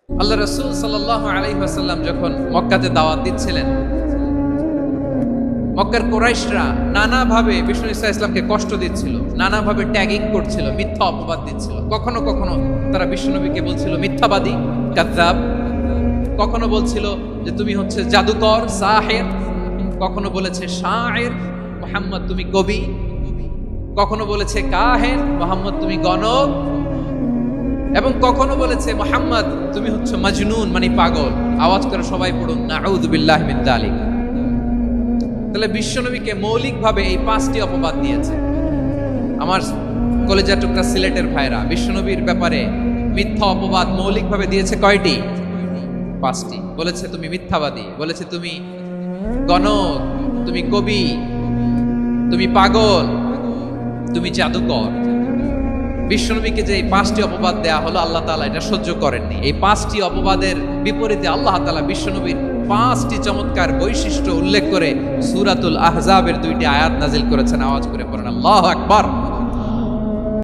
আল্লাহ রাসূল সাল্লাল্লাহু আলাইহি ওয়াসাল্লাম যখন মক্কাতে দাওয়াত দিচ্ছিলেন, মক্কার কুরাইশরা নানাভাবে বিষ্ণু ঈসা ইসলামকে কষ্ট দিচ্ছিল, নানাভাবে ট্যাগিং করছিল, মিথ্যা অপবাদ দিচ্ছিল। কখনো কখনো তারা বিশ্বনবীকে বলছিল মিথ্যাবাদী, কাযযাব। কখনো বলছিল যে তুমি হচ্ছে জাদুকর, সাহির। কখনো বলেছে শায়ের, মুহাম্মদ তুমি কবি। কখনো বলেছে কাহেন, মুহাম্মদ তুমি গণক। এবং কখনো বলেছে মুহাম্মদ তুমি হচ্ছে মাজনুন, মানে পাগল। আওয়াজ করে সবাই পড়ুন নাউযু বিল্লাহি মিন যালিক। তাহলে বিশ্বনবীকে মৌলিকভাবে এই 5টি অপবাদ দিয়েছে। আমার কলেজের টুকরা সিলেটের ভাইরা, বিশ্বনবীর ব্যাপারে মিথ্যা অপবাদ মৌলিকভাবে দিয়েছে কয়টি? 5টি। বলেছে তুমি মিথ্যাবাদী, বলেছে তুমি গণক, তুমি কবি, তুমি পাগল, তুমি জাদুকর। বিশ্বনবীকে যে এই 5টি অপবাদ দেয়া হলো, আল্লাহ তাআলা এটা সহ্য করেননি। এই 5টি অপবাদের বিপরীতে আল্লাহ তাআলা বিশ্বনবীর 5টি চমৎকার বৈশিষ্ট্য উল্লেখ করে সূরাতুল আহজাবের 2টি আয়াত নাজিল করেছেন। আওয়াজ করে পড়েন আল্লাহু আকবার।